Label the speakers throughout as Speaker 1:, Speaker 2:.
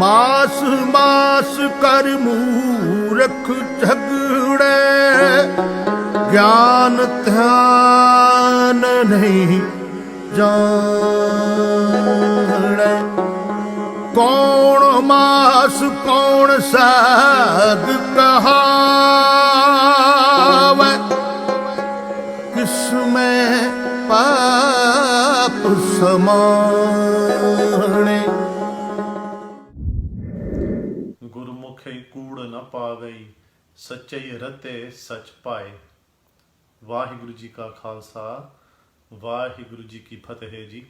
Speaker 1: मास मास कर मूरख झगड़े, ज्ञान ध्यान नहीं जाने। कौन मास कौन साध कहावे, किसमें पाप समाने।
Speaker 2: गुरमुखे कूड़ न पावे, सच्चई रते सच पाए। वाहिगुरु जी का खालसा, वाहिगुरु जी की फतेह जी।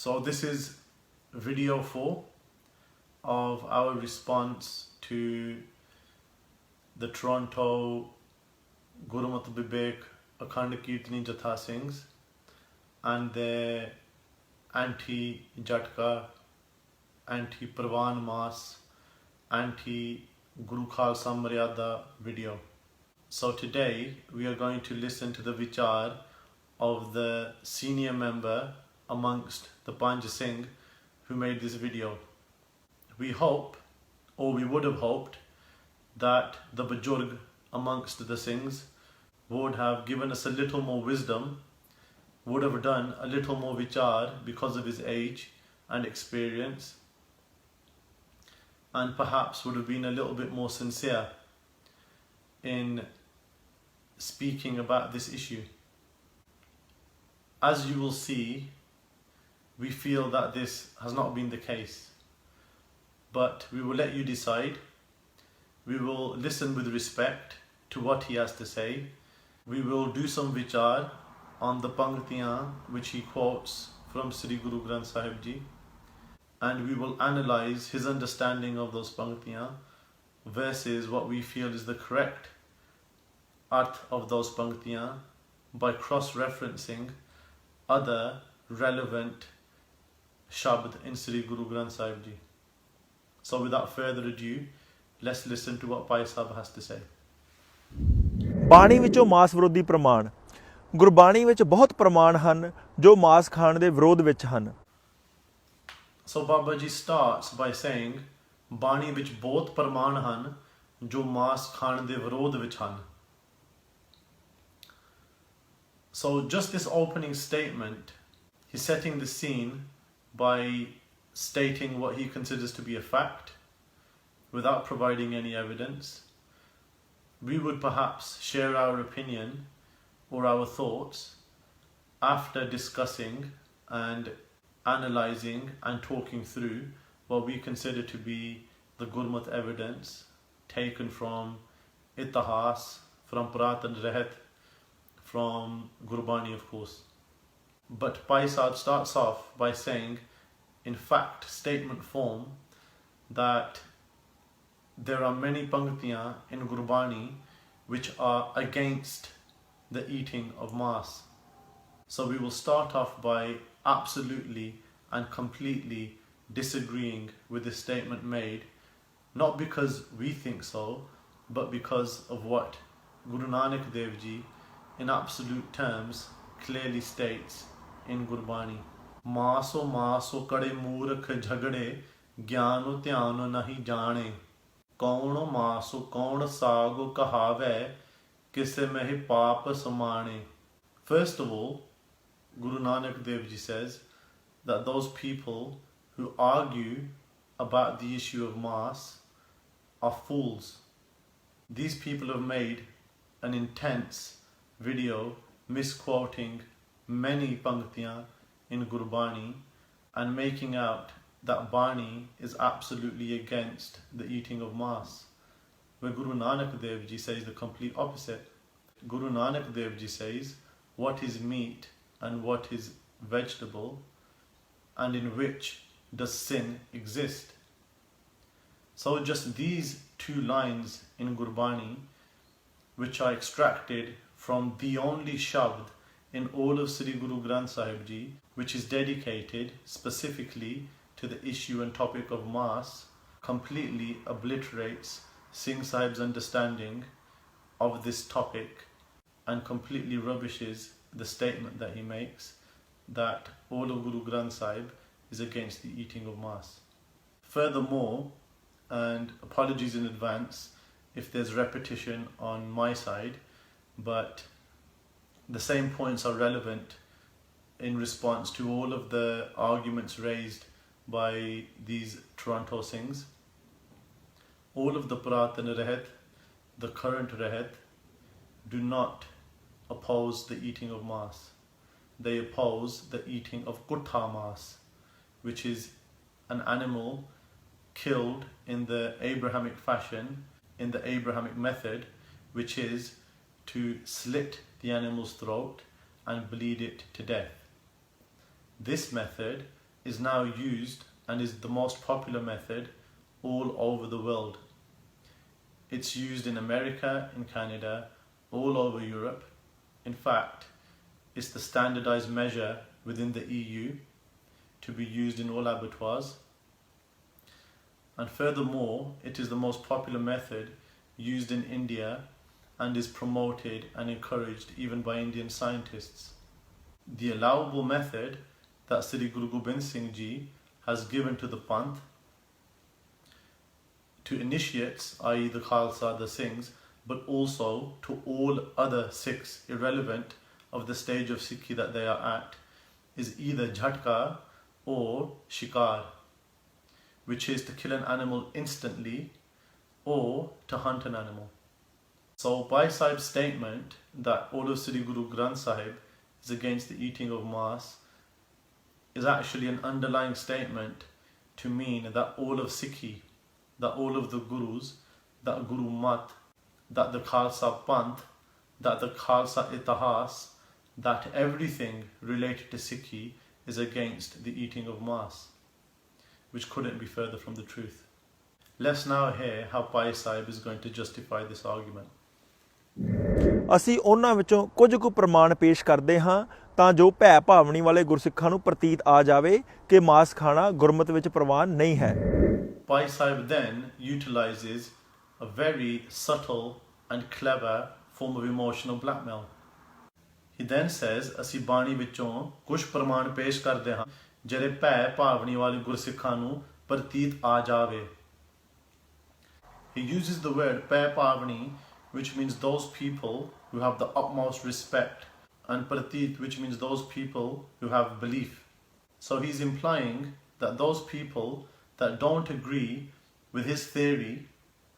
Speaker 2: So this is video 4 of our response to the Toronto Gurmat Vivek Akhand Kirtani Jatha Singhs and their Anti-Jhatka, Anti-Parwan Mass, Anti-Guru Khalsa Maryada video. So today we are going to listen to the vichar of the senior member amongst the Panj Singh who made this video. We hope, or we would have hoped, that the Bajurg amongst the Singhs would have given us a little more wisdom, would have done a little more vichar because of his age and experience, and perhaps would have been a little bit more sincere in speaking about this issue. As you will see, we feel that this has not been the case, but we will let you decide. We will listen with respect to what he has to say. We will do some vichar on the panktiyan which he quotes from Sri Guru Granth Sahib Ji, and we will analyze his understanding of those panktiyan versus what we feel is the correct arth of those panktiyan by cross-referencing other relevant shabd in Sri Guru Granth Sahib Ji. So without further ado, let's listen to what Pai Sahib has to say.
Speaker 3: ਬਾਣੀ ਵਿੱਚੋਂ ਮਾਸ ਵਿਰੋਧੀ ਪ੍ਰਮਾਣ। ਗੁਰਬਾਣੀ ਵਿੱਚ ਬਹੁਤ ਪ੍ਰਮਾਣ ਹਨ ਜੋ ਮਾਸ ਖਾਣ ਦੇ ਵਿਰੋਧ ਵਿੱਚ ਹਨ।
Speaker 2: So Baba Ji starts by saying ਬਾਣੀ ਵਿੱਚ ਬਹੁਤ ਪ੍ਰਮਾਣ ਹਨ ਜੋ ਮਾਸ ਖਾਣ ਦੇ ਵਿਰੋਧ ਵਿੱਚ ਹਨ. So just this opening statement, he's setting the scene by stating what he considers to be a fact without providing any evidence. We would perhaps share our opinion or our thoughts after discussing and analysing and talking through what we consider to be the Gurmat evidence taken from Itihas, from Puratan Rahat, from Gurbani of course. But Pai Sahib starts off by saying, in fact statement form, that there are many panktiyan in Gurbani which are against the eating of mass. So we will start off by absolutely and completely disagreeing with the statement made, not because we think so, but because of what Guru Nanak Dev Ji in absolute terms clearly states in Gurbani. Maaso maaso kade moorakh jhagde, gyano tyano nahi jane. Kaun maaso kaun sago kahave, kise mehi paap samane. First of all, Guru Nanak Dev Ji says that those people who argue about the issue of mass are fools. These people have made an intense video misquoting many panktiyan in Gurbani and making out that bani is absolutely against the eating of mass, where Guru Nanak Dev Ji says the complete opposite. Guru Nanak Dev Ji says what is meat and what is vegetable, and in which does sin exist. So just these two lines in Gurbani, which are extracted from the only shabd in all of Sri Guru Granth Sahib Ji, which is dedicated specifically to the issue and topic of mass, completely obliterates Singh Sahib's understanding of this topic and completely rubbishes the statement that he makes that all of Guru Granth Sahib is against the eating of mass. Furthermore, and apologies in advance if there's repetition on my side, but the same points are relevant in response to all of the arguments raised by these Toronto Singhs. All of the Puratana Rahat, the current Rahat, do not oppose the eating of mass. They oppose the eating of kutha mass, which is an animal killed in the Abrahamic fashion, in the Abrahamic method, which is to slit the animal's throat and bleed it to death. This method is now used and is the most popular method all over the world. It's used in America, in Canada, all over Europe. In fact, it's the standardized measure within the EU to be used in all abattoirs. And furthermore, it is the most popular method used in India and is promoted and encouraged even by Indian scientists. The allowable method that Sri Guru Gobind Singh Ji has given to the Panth, to initiates, i.e. the Khalsa, the Singhs, but also to all other Sikhs, irrelevant of the stage of Sikhi that they are at, is either Jhatka or Shikar, which is to kill an animal instantly or to hunt an animal. So Bhai Sahib's statement that all of Sri Guru Granth Sahib is against the eating of mass is actually an underlying statement to mean that all of Sikhi, that all of the Gurus, that Guru Mat, that the Khalsa Panth, that the Khalsa Itihas, that everything related to Sikhi is against the eating of mass, which couldn't be further from the truth. Let's now hear how Bhai Sahib is going to justify this argument.
Speaker 3: ਅਸੀਂ ਉਹਨਾਂ ਵਿੱਚੋਂ ਕੁਝ ਕੁ ਪ੍ਰਮਾਣ ਪੇਸ਼ ਕਰਦੇ ਹਾਂ ਤਾਂ ਜੋ ਭੈ ਭਾਵਨੀ ਵਾਲੇ ਗੁਰਸਿੱਖਾਂ ਨੂੰ ਪ੍ਰਤੀਤ ਆ ਜਾਵੇ ਕਿ ਮਾਸ ਖਾਣਾ ਗੁਰਮਤਿ ਵਿੱਚ ਪ੍ਰਵਾਨ ਨਹੀਂ ਹੈ।
Speaker 2: Bhai Sahib then utilizes a very subtle and clever form of emotional blackmail. He then says, ਅਸੀਂ ਬਾਣੀ ਵਿੱਚੋਂ ਕੁਝ ਪ੍ਰਮਾਣ ਪੇਸ਼ ਕਰਦੇ ਹਾਂ ਜਿਹੜੇ ਭੈ ਭਾਵਨੀ ਵਾਲੇ ਗੁਰਸਿੱਖਾਂ ਨੂੰ ਪ੍ਰਤੀਤ ਆ ਜਾਵੇ। He uses the word ਭੈ ਭਾਵਨੀ, which means those people who have the utmost respect, and pratit, which means those people who have belief. So he's implying that those people that don't agree with his theory,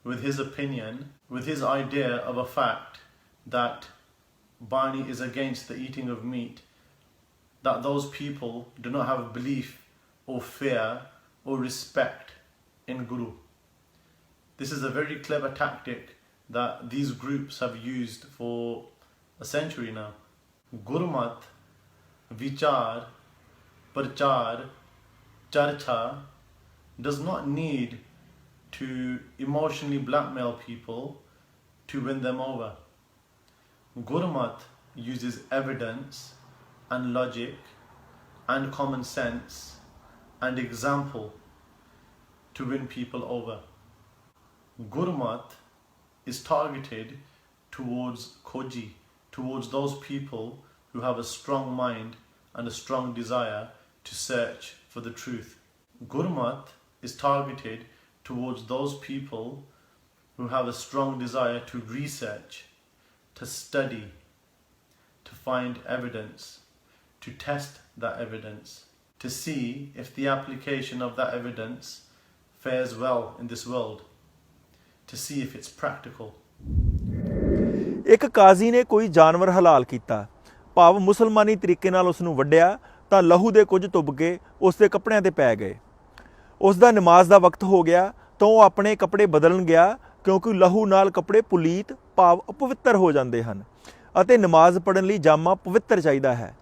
Speaker 2: with his opinion, with his idea of a fact that bani is against the eating of meat, that those people do not have belief or fear or respect in Guru. This is a very clever tactic that these groups have used for a century now. Gurmat, Vichar, Prachar, Charcha does not need to emotionally blackmail people to win them over. Gurmat uses evidence and logic and common sense and example to win people over. Gurmat is targeted towards Koji, towards those people who have a strong mind and a strong desire to search for the truth. Gurmat is targeted towards those people who have a strong desire to research, to study, to find evidence, to test that evidence, to see if the application of that evidence fares well in this world, to see if it's practical.
Speaker 3: ਇੱਕ ਕਾਜ਼ੀ ਨੇ ਕੋਈ ਜਾਨਵਰ ਹਲਾਲ ਕੀਤਾ, ਭਾਵ ਮੁਸਲਮਾਨੀ ਤਰੀਕੇ ਨਾਲ ਉਸ ਨੂੰ ਵੱਢਿਆ ਤਾਂ ਲਹੂ ਦੇ ਕੁਝ ਤੁੱਬ ਕੇ ਉਸ ਦੇ ਕੱਪੜਿਆਂ ਤੇ ਪੈ ਗਏ। ਉਸ ਦਾ ਨਮਾਜ਼ ਦਾ ਵਕਤ ਹੋ ਗਿਆ ਤਾਂ ਉਹ ਆਪਣੇ ਕੱਪੜੇ ਬਦਲਣ ਗਿਆ ਕਿਉਂਕਿ ਲਹੂ ਨਾਲ ਕੱਪੜੇ ਪੁਲੀਤ ਭਾਵ ਅਪਵਿੱਤਰ ਹੋ ਜਾਂਦੇ ਹਨ ਅਤੇ ਨਮਾਜ਼ ਪੜ੍ਹਨ ਲਈ ਜਾਮਾ ਪਵਿੱਤਰ ਚਾਹੀਦਾ ਹੈ।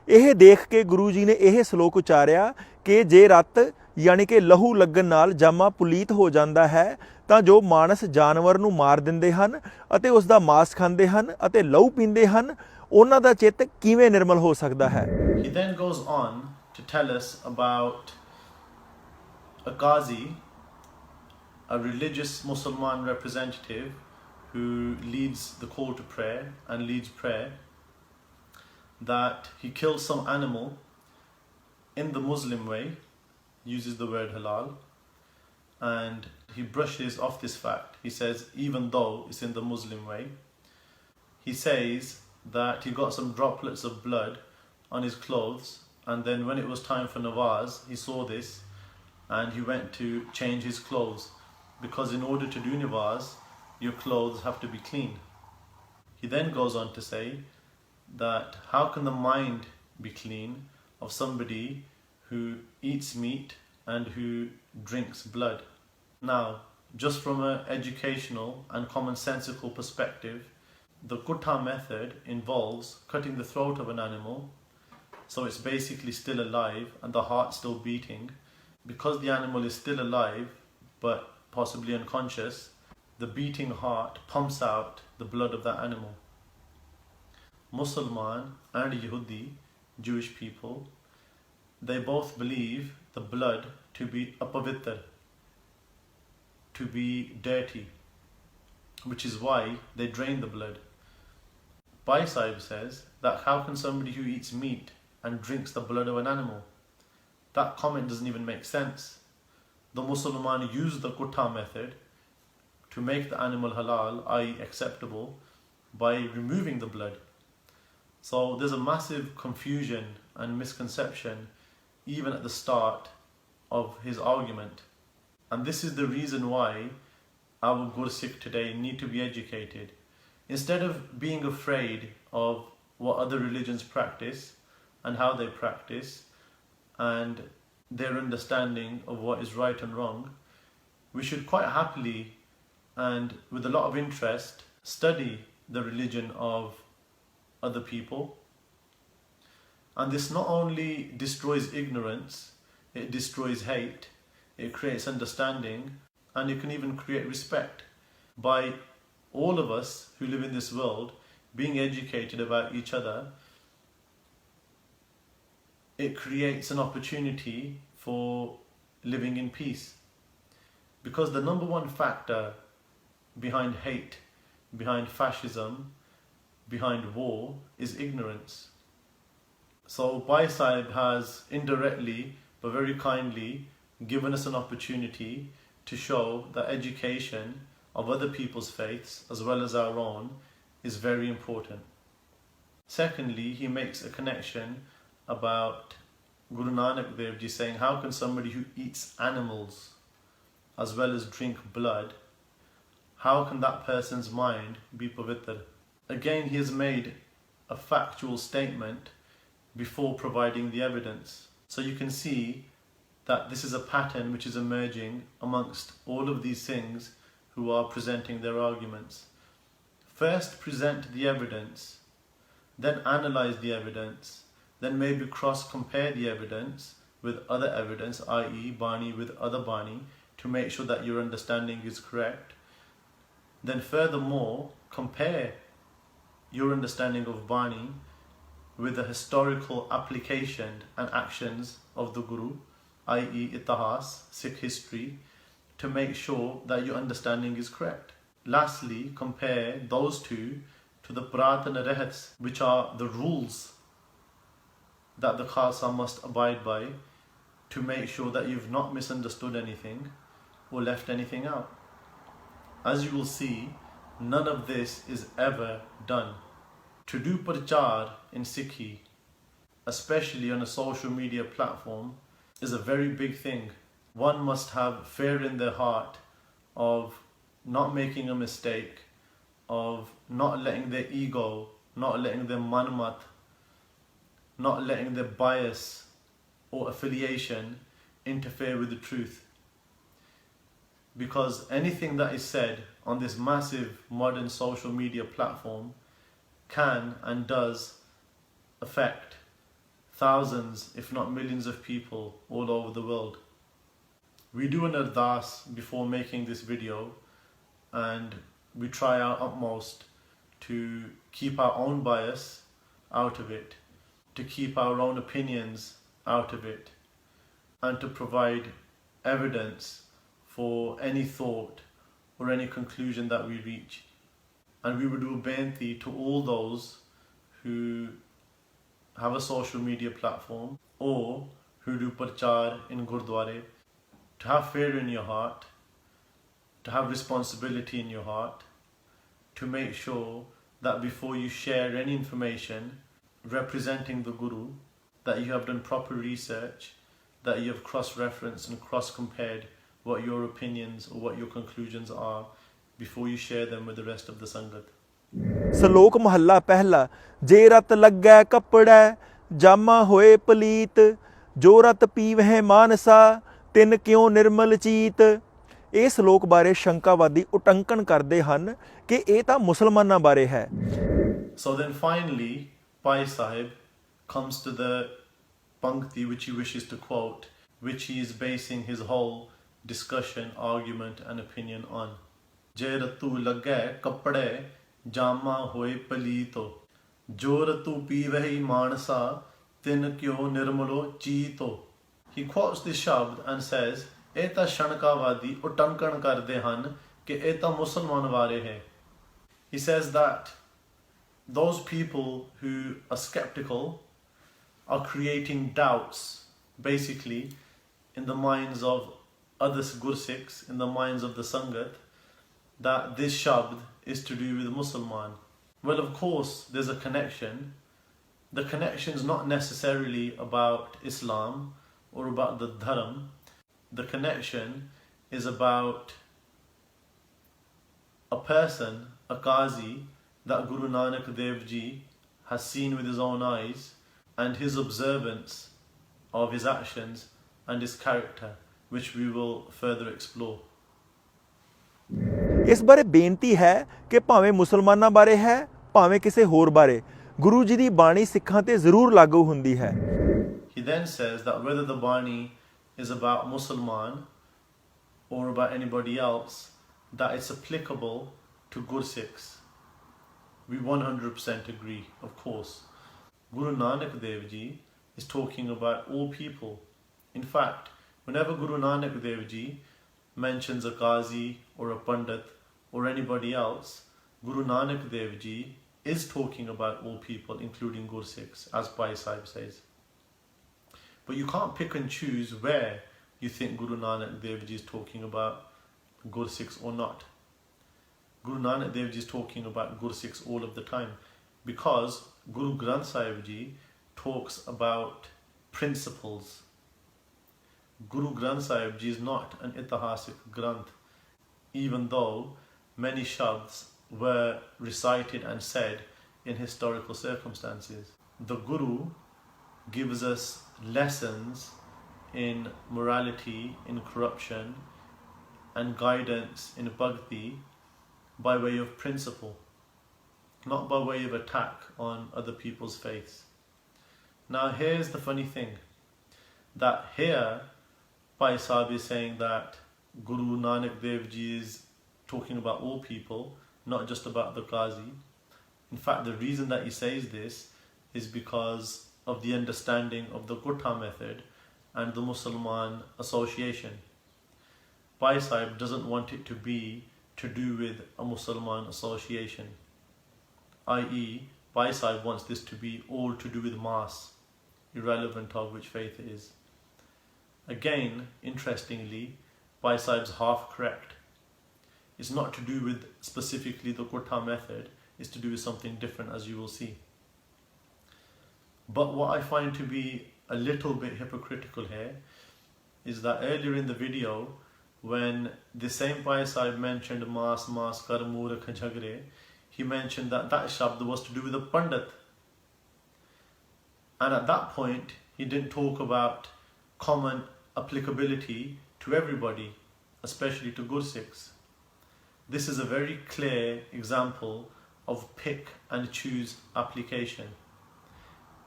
Speaker 3: ਇਹ ਦੇਖ ਕੇ ਗੁਰੂ ਜੀ ਨੇ ਇਹ ਸ਼ਲੋਕ ਉਚਾਰਿਆ ਕਿ ਜੇ ਰੱਤ ਯਾਨੀ ਕਿ ਲਹੂ ਲੱਗਣ ਨਾਲ ਜਾਮਾ ਪੁਲੀਤ ਹੋ ਜਾਂਦਾ ਹੈ ਤਾਂ ਜੋ ਮਾਨਸ ਜਾਨਵਰ ਨੂੰ ਮਾਰ ਦਿੰਦੇ ਹਨ ਅਤੇ ਉਸ ਦਾ ਮਾਸ ਖਾਂਦੇ ਹਨ ਅਤੇ ਲਹੂ ਪੀਂਦੇ ਹਨ, ਉਹਨਾਂ ਦਾ ਚਿੱਤ ਕਿਵੇਂ ਨਿਰਮਲ ਹੋ ਸਕਦਾ ਹੈ।
Speaker 2: He then goes on to tell us about a qazi, a religious Muslim representative who leads the call to prayer and leads prayer, that he kills some animal in the Muslim way uses the word halal, and he brushes off this fact. He says, even though it's in the Muslim way, he says that he got some droplets of blood on his clothes, and then when it was time for Nawaz, he saw this and he went to change his clothes, because in order to do Nawaz, your clothes have to be clean. He then goes on to say that how can the mind be clean of somebody who eats meat and who drinks blood? Now, just from an educational and commonsensical perspective, the kutta method involves cutting the throat of an animal, so it's basically still alive and the heart's still beating. Because the animal is still alive but possibly unconscious, the beating heart pumps out the blood of that animal. Musliman and Yehudi, Jewish people, they both believe the blood to be apavitr, to be dirty, which is why they drain the blood. Bhai Sahib says that how can somebody who eats meat and drinks the blood of an animal? That comment doesn't even make sense. The Musliman used the kutta method to make the animal halal, i.e. acceptable, by removing the blood. So there's a massive confusion and misconception even at the start of his argument. And this is the reason why our Gursikh today need to be educated. Instead of being afraid of what other religions practice and how they practice and their understanding of what is right and wrong, we should quite happily and with a lot of interest study the religion of other people. And this not only destroys ignorance, it destroys hate, it creates understanding, and it can even create respect. By all of us who live in this world being educated about each other, it creates an opportunity for living in peace. Because the number one factor behind hate, behind fascism, behind war is ignorance. So Bhai Sahib has indirectly but very kindly given us an opportunity to show that education of other people's faiths as well as our own is very important. Secondly, he makes a connection about Guru Nanak Dev Ji saying, how can somebody who eats animals as well as drink blood, how can that person's mind be pavitr? Again, he has made a factual statement before providing the evidence. So you can see that this is a pattern which is emerging amongst all of these things who are presenting their arguments. First present the evidence, then analyze the evidence, then maybe cross-compare the evidence with other evidence, i.e. bani with other bani, to make sure that your understanding is correct. Then furthermore, compare your understanding of bani with the historical application and actions of the Guru, i.e. itihas, Sikh history, to make sure that your understanding is correct. Lastly, compare those two to the Prat and Rahats, which are the rules that the Khalsa must abide by to make sure that you've not misunderstood anything or left anything out. As you will see, none of this is ever done. To do prachar in Sikhi, especially on a social media platform, is a very big thing. One must have fear in their heart of not making a mistake, of not letting their ego, not letting their manmat, not letting their bias or affiliation interfere with the truth. Because anything that is said on this massive modern social media platform can and does affect thousands, if not millions of people all over the world. We do an ardas before making this video, and we try our utmost to keep our own bias out of it, to keep our own opinions out of it, and to provide evidence for any thought or any conclusion that we reach. And we would do a benti to all those who have a social media platform or who do parchar in Gurdware, to have fear in your heart, to have responsibility in your heart, to make sure that before you share any information representing the Guru, that you have done proper research, that you have cross-referenced and cross-compared what your opinions or what your conclusions are before you share them with the rest of the Sangat.
Speaker 3: ਸਲੋਕ ਮਹੱਲਾ ਪਹਿਲਾ ਜੇ ਰਤ ਲੱਗੈ ਕੱਪੜੈ ਜਾਮਾ ਹੋਏ ਪਲੀਤ ਜੋ ਰਤ ਪੀਵਹਿ ਮਾਨਸਾ ਤਿਨ ਕਿਉਂ ਨਿਰਮਲ ਚੀਤ। ਇਹ ਸ਼ਲੋਕ ਬਾਰੇ ਸ਼ੰਕਾਵਾਦੀ ਉਟੰਕਣ ਕਰਦੇ ਹਨ ਕਿ ਇਹ ਤਾਂ ਮੁਸਲਮਾਨਾਂ ਬਾਰੇ ਹੈ।
Speaker 2: So then finally, Pai Sahib comes to the pankti which he wishes to quote, which he is basing his whole discussion, argument and opinion on. Je ratu lagge kapde jama hoye palito jo ratu pivehi manasa tin kyo nirmalo cheeto. He quotes this shabd and says, ਇਹ ਤਾਂ ਸ਼ਣਕਾਵਾਦੀ ਉਟੰਕਣ ਕਰਦੇ ਹਨ ਕਿ ਇਹ ਤਾਂ ਮੁਸਲਮਾਨ ਬਾਰੇ ਹੈ। He says that those people who are skeptical are creating doubts basically in the minds of other Gursikhs, in the minds of the Sangat, that this shabd is to do with Musliman. Well, of course, there's a connection. The connection is not necessarily about Islam or about the Dharam. The connection is about a person, a qazi, that Guru Nanak Dev Ji has seen with his own eyes, and his observance of his actions and his character, which we will further explore.
Speaker 3: ਇਸ ਬਾਰੇ ਬੇਨਤੀ ਹੈ ਕਿ ਭਾਵੇਂ ਮੁਸਲਮਾਨਾਂ ਬਾਰੇ ਹੈ ਭਾਵੇਂ ਕਿਸੇ ਹੋਰ ਬਾਰੇ ਗੁਰੂ ਜੀ ਦੀ ਬਾਣੀ ਸਿੱਖਾਂ ਤੇ ਜ਼ਰੂਰ ਲਾਗੂ ਹੁੰਦੀ ਹੈ।
Speaker 2: He then says that whether the bani is about Musliman or about anybody else, that it's applicable to Gursikhs. We 100% agree, of course. Guru Nanak Dev Ji is talking about all people. In fact, whenever Guru Nanak Dev Ji mentions a qazi or a pandit or anybody else, Guru Nanak Dev Ji is talking about all people, including Gursikhs, as Pai Sahib says. But you can't pick and choose where you think Guru Nanak Dev Ji is talking about Gursikhs or not. Guru Nanak Dev Ji is talking about Gursikhs all of the time, because Guru Granth Sahib Ji talks about principles. Guru Granth Sahib Ji is not an itihasic Granth, even though many shabds were recited and said in historical circumstances. The Guru gives us lessons in morality, in corruption, and guidance in bhakti by way of principle, not by way of attack on other people's faiths. Now here's the funny thing, that here Pai Sahib is saying that Guru Nanak Dev Ji is talking about all people, not just about the Qazi. In fact, the reason that he says this is because of the understanding of the Gurta method and the Musliman association. Pai Sahib doesn't want it to be to do with a Musliman association, i.e. Pai Sahib wants this to be all to do with mass, irrelevant of which faith it is. Again, interestingly, Pai Sahib's half correct. It's not to do with specifically the Gurta method, it's to do with something different, as you will see. But what I find to be a little bit hypocritical here is that earlier in the video, when the same Pai Sahib mentioned mas kar moorakh jhagre, he mentioned that that shabd was to do with a pandit. And at that point, he didn't talk about common applicability to everybody, especially to Gursikhs. This is a very clear example of pick and choose application.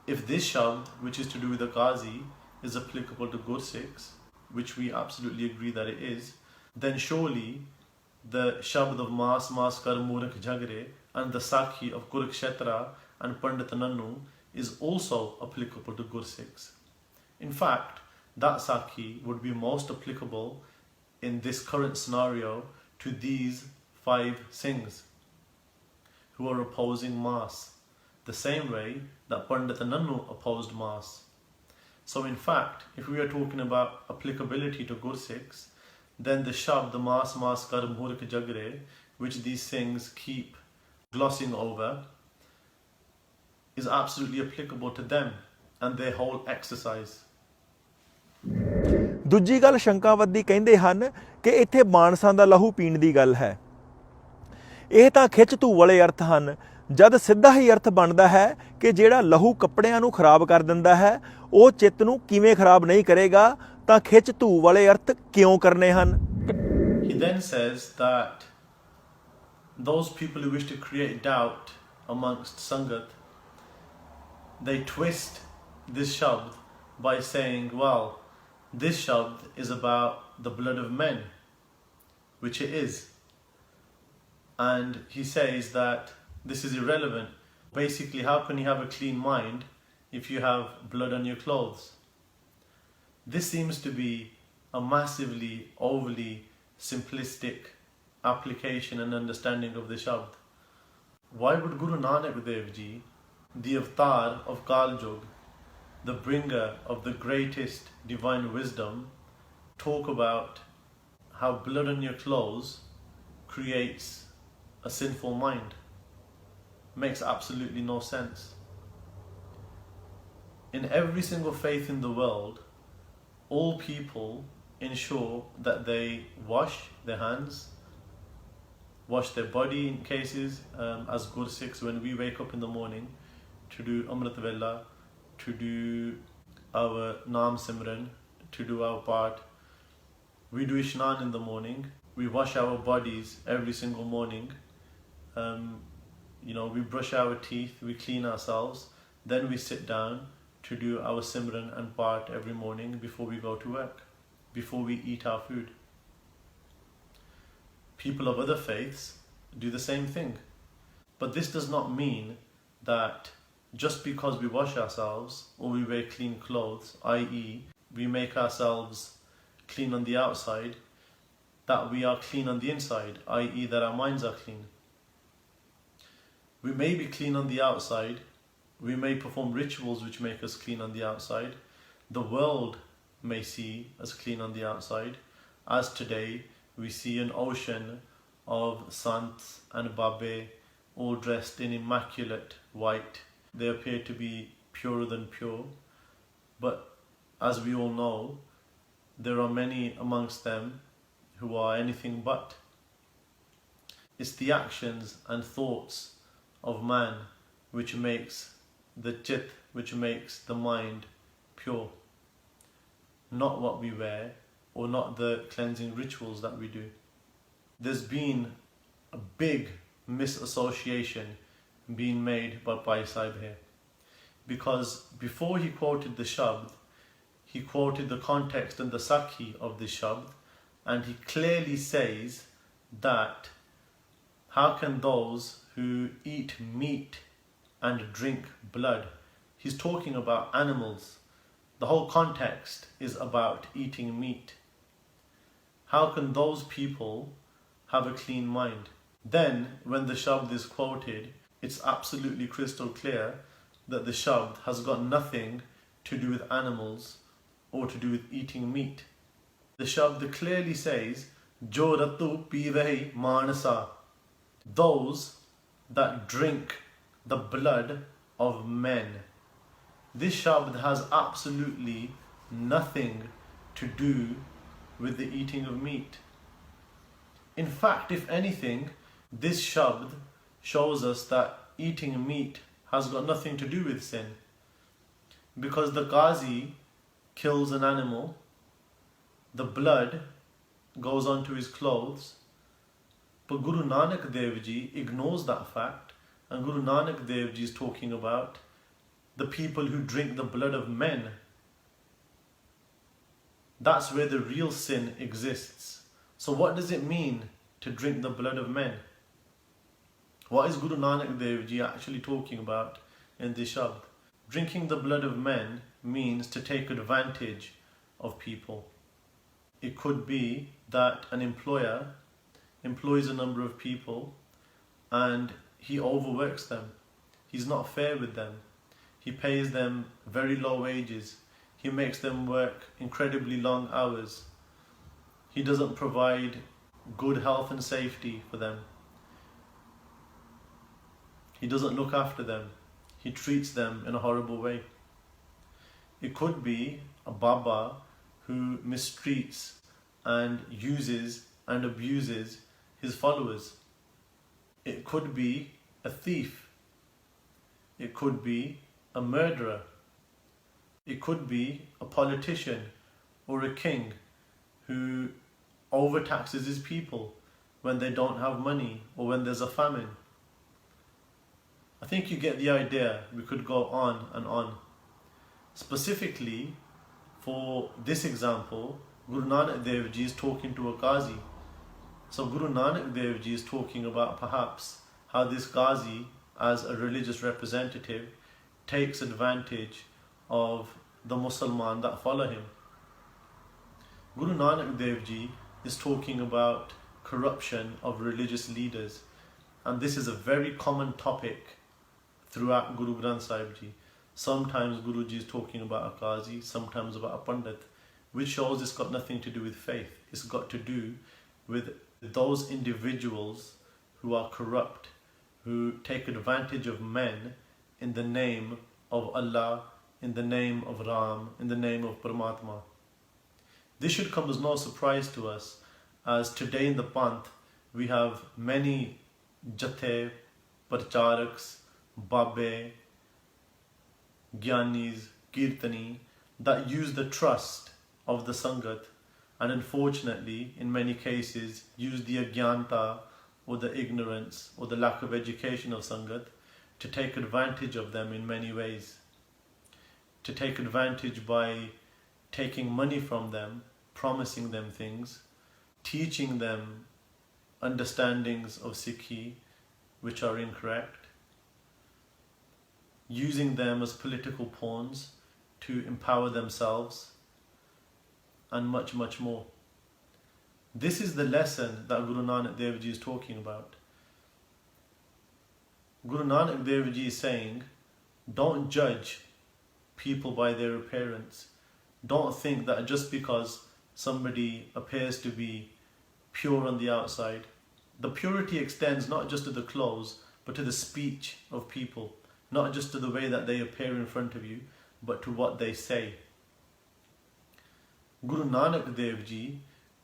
Speaker 2: If this shabd, which is to do with the Qazi, is applicable to Gursikhs, which we absolutely agree that it is, then surely the shabd of mas kar moorakh jhagre and the sakhi of Kurukshetra and Pandit Nannu is also applicable to Gursikhs. In fact, that sakhi would be most applicable in this current scenario to these 5 Singhs who are opposing mas, the same way that Pandit Nannu opposed mas. So in fact, if we are talking about applicability to Gursikhs, then the shabd, the mas kar murk jagre, which these things keep glossing over, is absolutely applicable to them and their whole exercise.
Speaker 3: ਦੂਜੀ ਗੱਲ ਸ਼ੰਕਾਵਾਦੀ ਕਹਿੰਦੇ ਹਨ ਕਿ ਇੱਥੇ ਮਾਨਸਾਂ ਦਾ ਲਹੂ ਪੀਣ ਦੀ ਗੱਲ ਹੈ। ਇਹ ਤਾਂ ਖਿੱਚ ਧੂ ਵਾਲੇ ਅਰਥ ਹਨ, ਜਦ ਸਿੱਧਾ ਹੀ ਅਰਥ ਬਣਦਾ ਹੈ ਕਿ ਜਿਹੜਾ ਲਹੂ ਕੱਪੜਿਆਂ ਨੂੰ ਖਰਾਬ ਕਰ ਦਿੰਦਾ ਹੈ ਉਹ ਚਿੱਤ ਨੂੰ ਕਿਵੇਂ ਖਰਾਬ ਨਹੀਂ ਕਰੇਗਾ, ਤਾਂ ਖਿੱਚ ਧੂ ਵਾਲੇ ਅਰਥ ਕਿਉਂ ਕਰਨੇ ਹਨ?
Speaker 2: He then says that those people who wish to create doubt amongst Sangat, they twist this shabd by saying, well, this shabd is about the blood of men, which it is. And he says that this is irrelevant. Basically, how can you have a clean mind if you have blood on your clothes? This seems to be a massively, overly simplistic application and understanding of the shabd. Why would Guru Nanak Dev Ji, the avatar of Kal Yug, the bringer of the greatest divine wisdom, talk about how blood on your clothes creates a sinful mind? Makes absolutely no sense. In every single faith in the world, all people ensure that they wash their hands, wash their body in cases, as Gursikhs, when we wake up in the morning to do Amrit Vela, to do our Naam Simran, to do our part. We do Ishnan in the morning. We wash our bodies every single morning. We brush our teeth, we clean ourselves. Then we sit down to do our Simran and part every morning before we go to work, before we eat our food. People of other faiths do the same thing. But this does not mean that just because we wash ourselves or we wear clean clothes, i.e. we make ourselves clean on the outside, that we are clean on the inside, i.e. that our minds are clean. We may be clean on the outside, we may perform rituals which make us clean on the outside, the world may see us clean on the outside, as today we see an ocean of sants and babe all dressed in immaculate white. They appear to be purer than pure, but as we all know, there are many amongst them who are anything but. It's the actions and thoughts of man which makes the chit, which makes the mind pure, not what we wear or not the cleansing rituals that we do. There's been a big misassociation being made by Pai Sahib here, because before he quoted the shabd, he quoted the context and the sakhi of the shabd, and he clearly says that how can those who eat meat and drink blood, he's talking about animals, the whole context is about eating meat, how can those people have a clean mind? Then when the shabd is quoted, it's absolutely crystal clear that the shabd has got nothing to do with animals or to do with eating meat. The shabd clearly says, Jo ratu pivehi manasa, those that drink the blood of men. This shabd has absolutely nothing to do with the eating of meat. In fact, if anything, this shabd shows us that eating meat has got nothing to do with sin, because the Qazi kills an animal, the blood goes onto his clothes, but Guru Nanak Dev Ji ignores that fact, and Guru Nanak Dev Ji is talking about the people who drink the blood of men. That's where the real sin exists. So what does it mean to drink the blood of men? What is Guru Nanak Dev Ji actually talking about in this shabd? Drinking the blood of men means to take advantage of people. It could be that an employer employs a number of people and he overworks them. He's not fair with them. He pays them very low wages. He makes them work incredibly long hours. He doesn't provide good health and safety for them. He doesn't look after them. He treats them in a horrible way. It could be a Baba who mistreats and uses and abuses his followers. It could be a thief. It could be a murderer. It could be a politician or a king who overtaxes his people when they don't have money or when there's a famine. I think you get the idea. We could go on and on. Specifically, for this example, Guru Nanak Dev Ji is talking to a Qazi. So Guru Nanak Dev Ji is talking about perhaps how this Qazi, as a religious representative, takes advantage of the Musliman that follow him. Guru Nanak Dev Ji is talking about corruption of religious leaders, and this is a very common topic throughout Guru Granth Sahib Ji. Sometimes Guruji is talking about a Qazi, sometimes about a Pandit, which shows it's got nothing to do with faith. It's got to do with those individuals who are corrupt, who take advantage of men in the name of Allah, in the name of Ram, in the name of Paramatma. This should come as no surprise to us, as today in the Panth we have many Jathe, Parcharaks, Babe, Gyanis, Kirtani that use the trust of the Sangat, and unfortunately in many cases use the agyanta or the ignorance or the lack of education of Sangat to take advantage of them in many ways. To take advantage by taking money from them, promising them things, teaching them understandings of Sakhi which are incorrect, using them as political pawns to empower themselves, and much, much more. This is the lesson that Guru Nanak Dev Ji is talking about. Guru Nanak Dev Ji is saying, don't judge people by their appearance. Don't think that just because somebody appears to be pure on the outside, the purity extends not just to the clothes, but to the speech of people. Not just to the way that they appear in front of you, but to what they say. Guru Nanak Dev Ji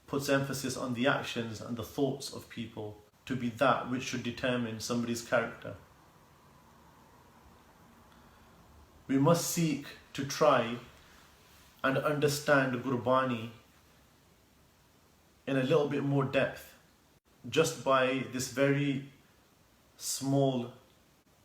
Speaker 2: puts emphasis on the actions and the thoughts of people to be that which should determine somebody's character. We must seek to try and understand Gurbani in a little bit more depth, just by this very small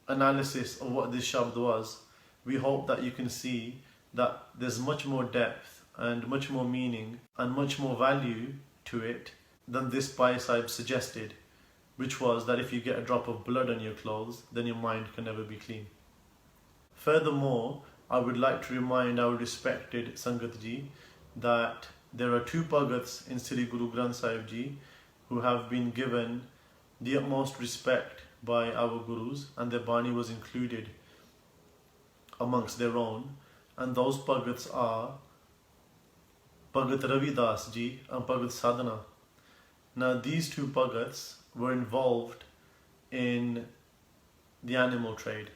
Speaker 2: analysis of what this shabd was. We hope that you can see that there's much more depth and much more meaning and much more value to it than this Bhai Sahib suggested, which was that if you get a drop of blood on your clothes, then your mind can never be clean. Furthermore, I would like to remind our respected Sangat Ji that there are two Bhagats in Sri Guru Granth Sahib Ji who have been given the utmost respect by our Gurus, and their bani was included amongst their own, and those Bhagats are Bhagat Ravidas Ji and Bhagat Sadhana. Now these two Bhagats were involved in the animal trade.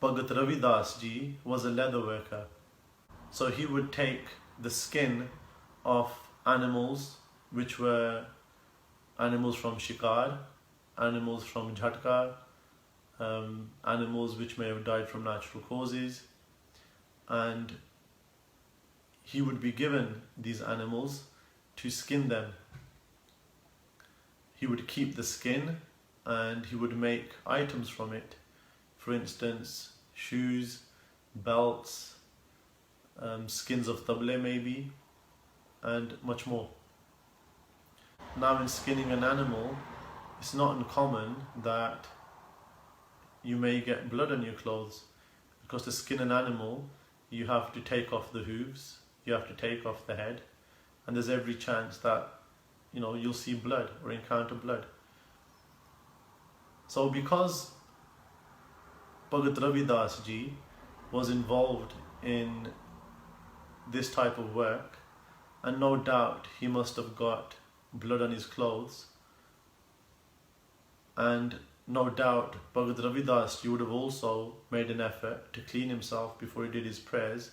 Speaker 2: Bhagat Ravidas Ji was a leather worker, so he would take the skin of animals which were animals from Shikar, animals from Jhatka, animals which may have died from natural causes, and he would be given these animals to skin them. He would keep the skin and he would make items from it. For instance, shoes, belts, skins of table maybe, and much more. Now in skinning an animal, it's not uncommon that you may get blood on your clothes, because to skin an animal you have to take off the hooves, you have to take off the head, and there's every chance that you'll see blood or encounter blood. So because Bhagat Ravidas Ji was involved in this type of work, and no doubt he must have got blood on his clothes, and no doubt Bhagat Ravidas would have also made an effort to clean himself before he did his prayers.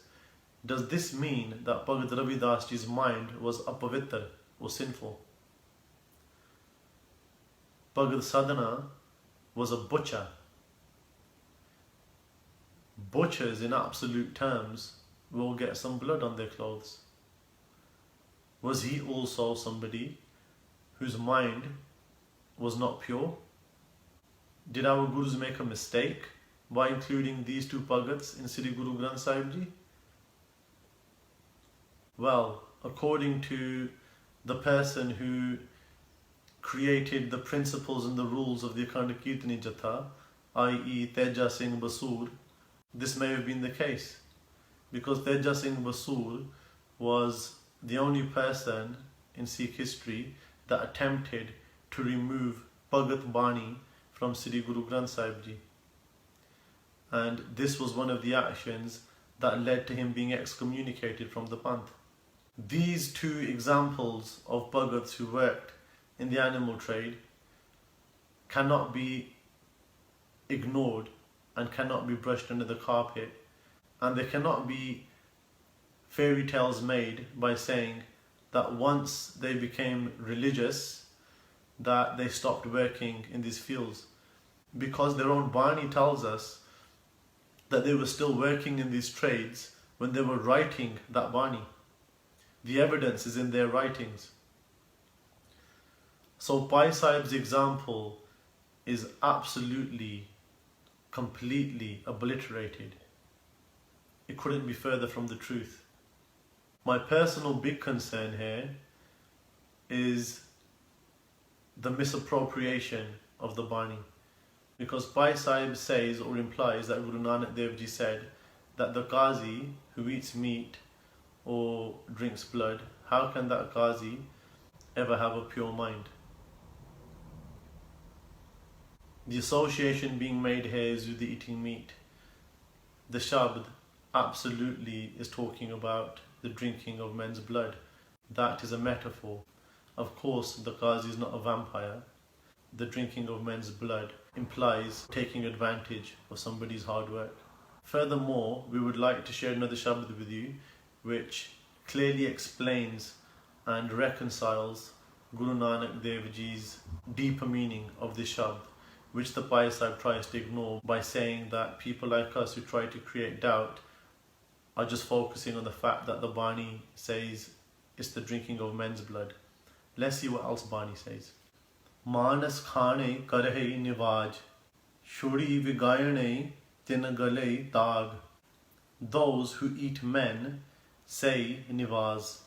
Speaker 2: Does this mean that Bhagat Ravidas's mind was apavitra or sinful? Bhagat Sadhana was a butcher. Butchers in absolute terms will get some blood on their clothes. Was he also somebody whose mind was not pure? Did our Gurus make a mistake by including these two Bhagats in Sri Guru Granth Sahib Ji? Well, according to the person who created the principles and the rules of the Akhand Kirtani Jatha, i.e. Teja Singh Basoor, this may have been the case, because Teja Singh Basoor was the only person in Sikh history that attempted to remove Bhagat Bani from Sri Guru Granth Sahib Ji. And this was one of the actions that led to him being excommunicated from the Panth. These two examples of Bhagats who worked in the animal trade cannot be ignored and cannot be brushed under the carpet, and there cannot be fairy tales made by saying that once they became religious that they stopped working in these fields, because their own Bani tells us that they were still working in these trades when they were writing that Bani. The evidence is in their writings. So Pai Sahib's example is absolutely, completely obliterated. It couldn't be further from the truth. My personal big concern here is the misappropriation of the Bani. Because Pai Sahib says or implies that Guru Nanak Dev Ji said that the Qazi who eats meat or drinks blood, how can that Qazi ever have a pure mind? The association being made here is with the eating meat. The shabd absolutely is talking about the drinking of men's blood. That is a metaphor. Of course, the Qazi is not a vampire. The drinking of men's blood implies taking advantage of somebody's hard work. Furthermore, we would like to share another shabd with you which clearly explains and reconciles Guru Nanak Dev Ji's deeper meaning of this shabd, which the Pai Sahib tries to ignore by saying that people like us who try to create doubt are just focusing on the fact that the Bani says it's the drinking of men's blood. Let's see what else Bani says. Manas khane karhe nivaj, shuri vigayane tin gale tag. Those who eat men say nivaz.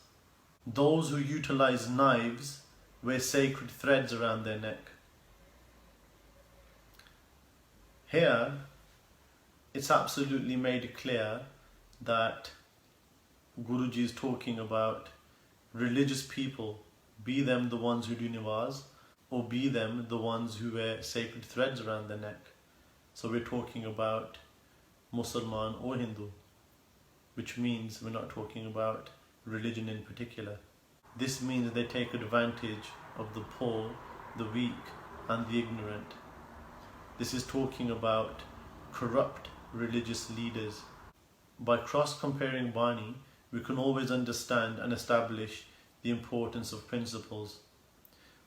Speaker 2: Those who utilize knives wear sacred threads around their neck. Here, it's absolutely made clear that Guruji is talking about religious people, be them the ones who do nivaz, or be them the ones who wear sacred threads around their neck. So we're talking about Muslim or Hindu, which means we're not talking about religion in particular. This means they take advantage of the poor, the weak, and the ignorant. This is talking about corrupt religious leaders. By cross-comparing Bani, we can always understand and establish the importance of principles.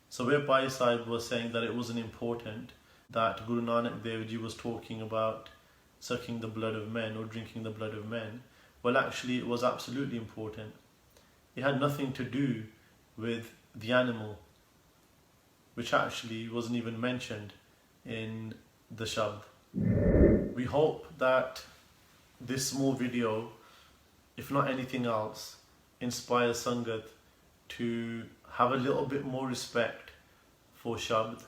Speaker 2: So where Pai Sahib was saying that it wasn't important that Guru Nanak Dev Ji was talking about sucking the blood of men or drinking the blood of men, well, actually it was absolutely important. It had nothing to do with the animal, which actually wasn't even mentioned in the shabd. We hope that this small video, if not anything else, inspires Sangat to have a little bit more respect for shabd,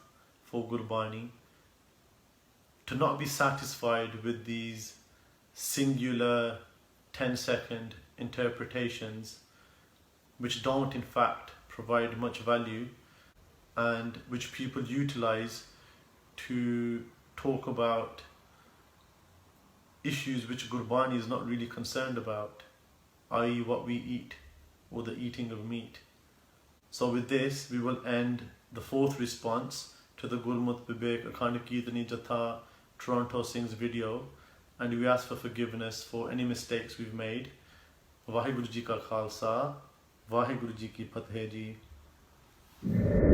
Speaker 2: for Gurbani, to not be satisfied with these singular 10-second interpretations which don't in fact provide much value and which people utilize to talk about issues which Gurbani is not really concerned about. i.e. what we eat, or the eating of meat. So with this, we will end the fourth response to the Gurmut Vivek Akhand Kirtani Jatha Toronto Singhs video, and we ask for forgiveness for any mistakes we've made. Vaheguru Ji Ka Khalsa, Vaheguru Ji Ki Fateh Ji.